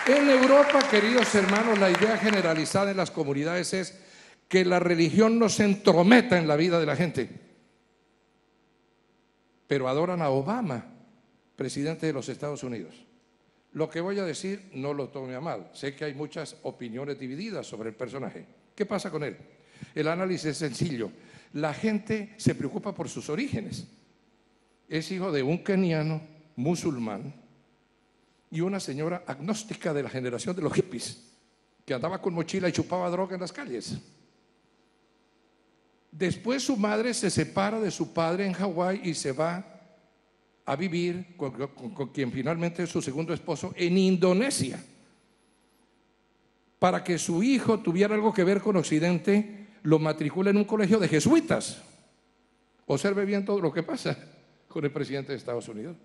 En Europa, queridos hermanos, la idea generalizada en las comunidades es que la religión no se entrometa en la vida de la gente. Pero adoran a Obama, presidente de los Estados Unidos. Lo que voy a decir no lo tome a mal. Sé que hay muchas opiniones divididas sobre el personaje. ¿Qué pasa con él? El análisis es sencillo. La gente se preocupa por sus orígenes. Es hijo de un keniano musulmán y una señora agnóstica de la generación de los hippies, que andaba con mochila y chupaba droga en las calles. Después su madre se separa de su padre en Hawái y se va a vivir con quien finalmente es su segundo esposo en Indonesia. Para que su hijo tuviera algo que ver con Occidente, lo matricula en un colegio de jesuitas. Observe bien todo lo que pasa con el presidente de Estados Unidos.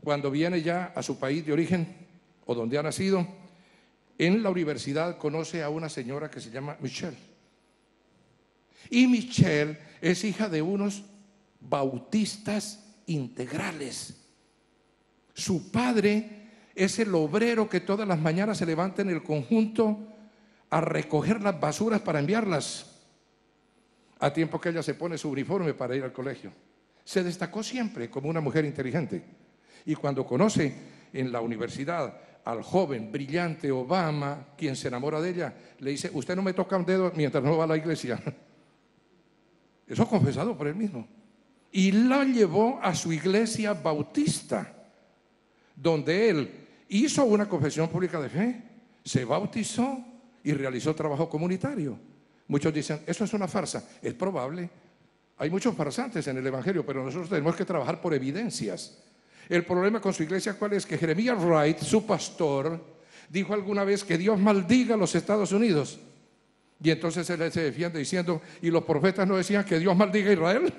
Cuando viene ya a su país de origen o donde ha nacido, en la universidad conoce a una señora que se llama Michelle. Y Michelle es hija de unos bautistas integrales. Su padre es el obrero que todas las mañanas se levanta en el conjunto a recoger las basuras para enviarlas, a tiempo que ella se pone su uniforme para ir al colegio. Se destacó siempre como una mujer inteligente. Y cuando conoce en la universidad al joven, brillante Obama, quien se enamora de ella, le dice: usted no me toca un dedo mientras no va a la iglesia. Eso confesado por él mismo. Y la llevó a su iglesia bautista, donde él hizo una confesión pública de fe, se bautizó y realizó trabajo comunitario. Muchos dicen: eso es una farsa. Es probable. Hay muchos farsantes en el evangelio, pero nosotros tenemos que trabajar por evidencias. El problema con su iglesia, ¿cuál es? Que Jeremiah Wright, su pastor, dijo alguna vez que Dios maldiga a los Estados Unidos. Y entonces él se defiende diciendo: ¿y los profetas no decían que Dios maldiga a Israel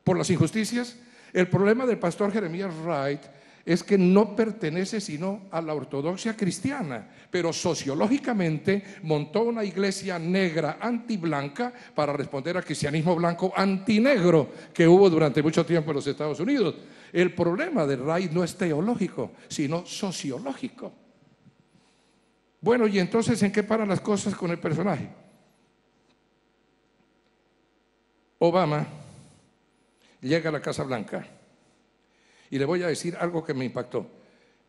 por las injusticias? El problema del pastor Jeremiah Wright es que no pertenece sino a la ortodoxia cristiana, pero sociológicamente montó una iglesia negra antiblanca para responder al cristianismo blanco antinegro que hubo durante mucho tiempo en los Estados Unidos. El problema de Wright no es teológico, sino sociológico. Bueno, y entonces, ¿en qué paran las cosas con el personaje? Obama llega a la Casa Blanca y le voy a decir algo que me impactó.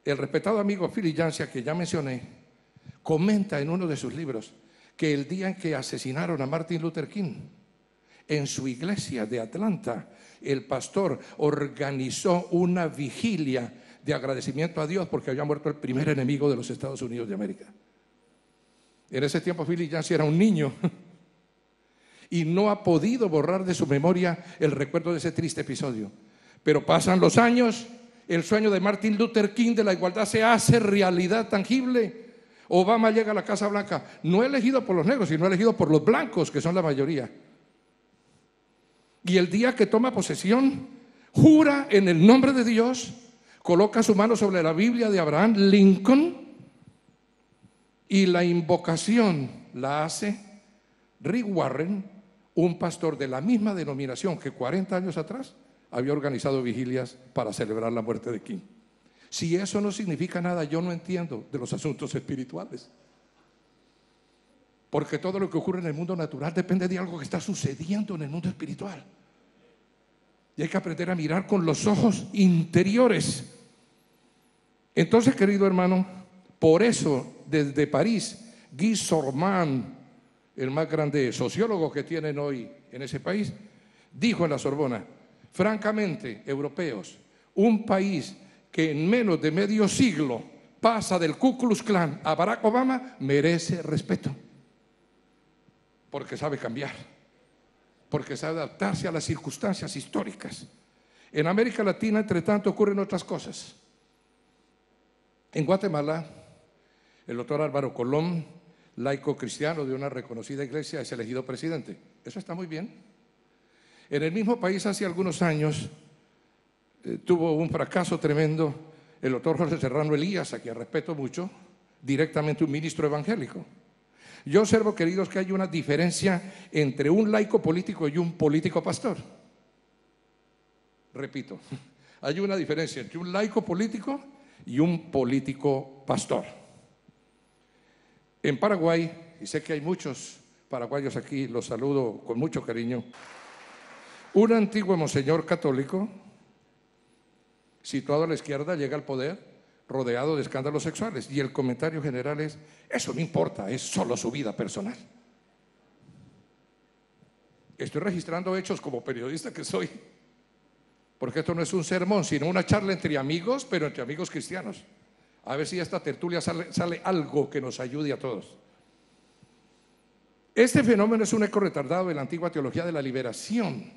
El respetado amigo Philip Yancey, que ya mencioné, comenta en uno de sus libros que el día en que asesinaron a Martin Luther King, en su iglesia de Atlanta, el pastor organizó una vigilia de agradecimiento a Dios porque había muerto el primer enemigo de los Estados Unidos de América. En ese tiempo Philip Yancey era un niño y no ha podido borrar de su memoria el recuerdo de ese triste episodio. Pero pasan los años, el sueño de Martin Luther King de la igualdad se hace realidad tangible. Obama llega a la Casa Blanca, no elegido por los negros, sino elegido por los blancos, que son la mayoría. Y el día que toma posesión, jura en el nombre de Dios, coloca su mano sobre la Biblia de Abraham Lincoln y la invocación la hace Rick Warren, un pastor de la misma denominación que 40 años atrás había organizado vigilias para celebrar la muerte de King. Si eso no significa nada, yo no entiendo de los asuntos espirituales. Porque todo lo que ocurre en el mundo natural depende de algo que está sucediendo en el mundo espiritual. Y hay que aprender a mirar con los ojos interiores. Entonces, querido hermano, por eso desde París, Guy Sorman, el más grande sociólogo que tienen hoy en ese país, dijo en la Sorbona: francamente, europeos, un país que en menos de medio siglo pasa del Ku Klux Klan a Barack Obama merece respeto, porque sabe cambiar, porque sabe adaptarse a las circunstancias históricas. En América Latina, entre tanto, ocurren otras cosas. En Guatemala, el doctor Álvaro Colón, laico cristiano de una reconocida iglesia, es elegido presidente. Eso está muy bien. En el mismo país, hace algunos años, tuvo un fracaso tremendo el doctor José Serrano Elías, a quien respeto mucho, directamente un ministro evangélico. Yo observo, queridos, que hay una diferencia entre un laico político y un político pastor. Repito, hay una diferencia entre un laico político y un político pastor. En Paraguay, y sé que hay muchos paraguayos aquí, los saludo con mucho cariño, un antiguo monseñor católico, situado a la izquierda, llega al poder rodeado de escándalos sexuales, y el comentario general es: eso no importa, es solo su vida personal. Estoy registrando hechos como periodista que soy, porque esto no es un sermón, sino una charla entre amigos, pero entre amigos cristianos. A ver si de esta tertulia sale algo que nos ayude a todos. Este fenómeno es un eco retardado de la antigua teología de la liberación.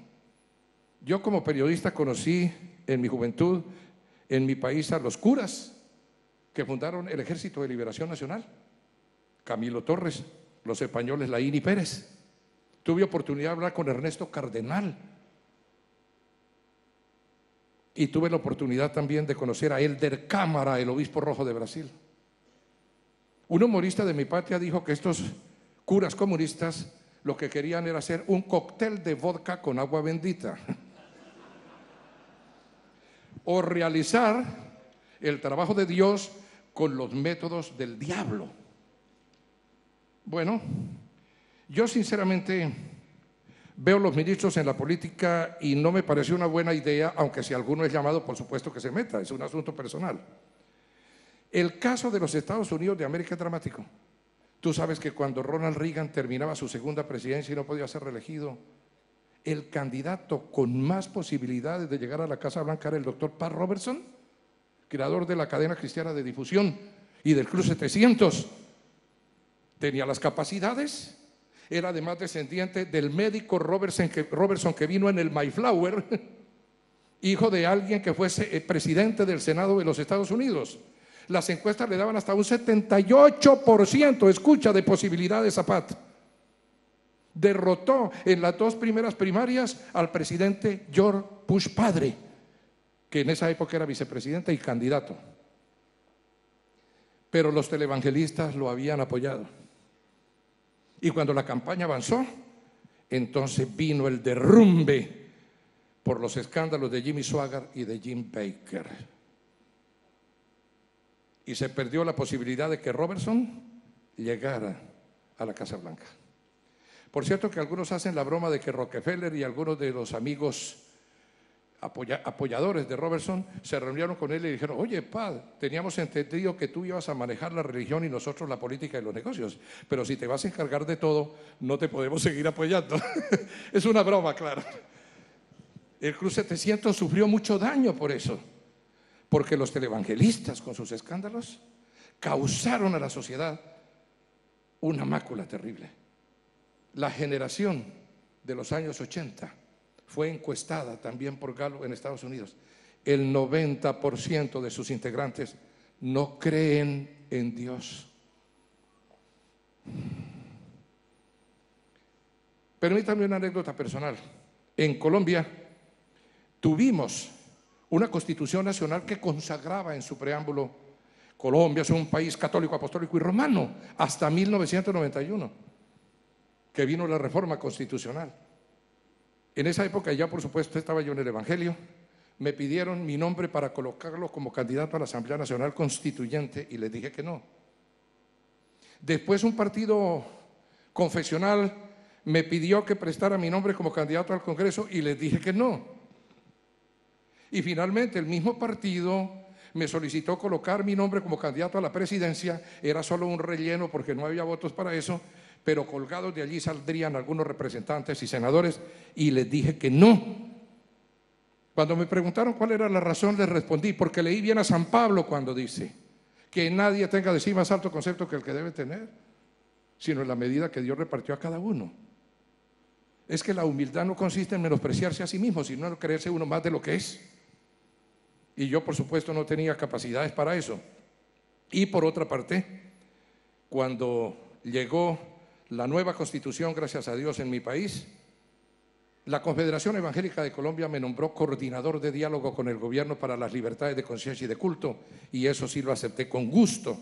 Yo como periodista conocí en mi juventud, en mi país, a los curas que fundaron el Ejército de Liberación Nacional. Camilo Torres, los españoles Laín y Pérez. Tuve oportunidad de hablar con Ernesto Cardenal. Y tuve la oportunidad también de conocer a Elder Câmara, el obispo rojo de Brasil. Un humorista de mi patria dijo que estos curas comunistas lo que querían era hacer un cóctel de vodka con agua bendita. O realizar el trabajo de Dios con los métodos del diablo. Bueno, yo sinceramente veo los ministros en la política y no me parece una buena idea, aunque si alguno es llamado, por supuesto que se meta, es un asunto personal. El caso de los Estados Unidos de América es dramático. Tú sabes que cuando Ronald Reagan terminaba su segunda presidencia y no podía ser reelegido, el candidato con más posibilidades de llegar a la Casa Blanca era el doctor Pat Robertson, creador de la cadena cristiana de difusión y del Club 700. Tenía las capacidades, era además descendiente del médico Robertson que vino en el Mayflower, hijo de alguien que fuese presidente del Senado de los Estados Unidos. Las encuestas le daban hasta un 78%, escucha, de posibilidades a Pat. Derrotó en las dos primeras primarias al presidente George Bush padre, que en esa época era vicepresidente y candidato. Pero los televangelistas lo habían apoyado. Y cuando la campaña avanzó, entonces vino el derrumbe por los escándalos de Jimmy Swaggart y de Jim Baker. Y se perdió la posibilidad de que Robertson llegara a la Casa Blanca. Por cierto que algunos hacen la broma de que Rockefeller y algunos de los amigos apoyadores de Robertson se reunieron con él y le dijeron: oye, Pat, teníamos entendido que tú ibas a manejar la religión y nosotros la política y los negocios, pero si te vas a encargar de todo, no te podemos seguir apoyando. Es una broma, claro. El Club 700 sufrió mucho daño por eso, porque los televangelistas con sus escándalos causaron a la sociedad una mácula terrible. La generación de los años 80 fue encuestada también por Gallup en Estados Unidos. El 90% de sus integrantes no creen en Dios. Permítame una anécdota personal. En Colombia tuvimos una constitución nacional que consagraba en su preámbulo: Colombia es un país católico, apostólico y romano, hasta 1991, que vino la reforma constitucional. En esa época ya, por supuesto, estaba yo en el Evangelio. Me pidieron mi nombre para colocarlo como candidato a la Asamblea Nacional Constituyente y les dije que no. Después un partido confesional me pidió que prestara mi nombre como candidato al Congreso y les dije que no. Y finalmente el mismo partido me solicitó colocar mi nombre como candidato a la presidencia. Era solo un relleno porque no había votos para eso, pero colgados de allí saldrían algunos representantes y senadores y les dije que no. Cuando me preguntaron cuál era la razón, les respondí: porque leí bien a San Pablo cuando dice que nadie tenga de sí más alto concepto que el que debe tener, sino en la medida que Dios repartió a cada uno. Es que la humildad no consiste en menospreciarse a sí mismo, sino en creerse uno más de lo que es. Y yo, por supuesto, no tenía capacidades para eso. Y por otra parte, cuando llegó la nueva constitución, gracias a Dios, en mi país, la Confederación Evangélica de Colombia me nombró coordinador de diálogo con el gobierno para las libertades de conciencia y de culto, y eso sí lo acepté con gusto.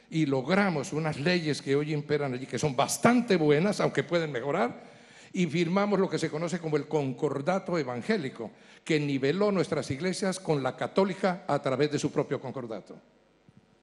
Y logramos unas leyes que hoy imperan allí, que son bastante buenas, aunque pueden mejorar, y firmamos lo que se conoce como el concordato evangélico, que niveló nuestras iglesias con la católica a través de su propio concordato.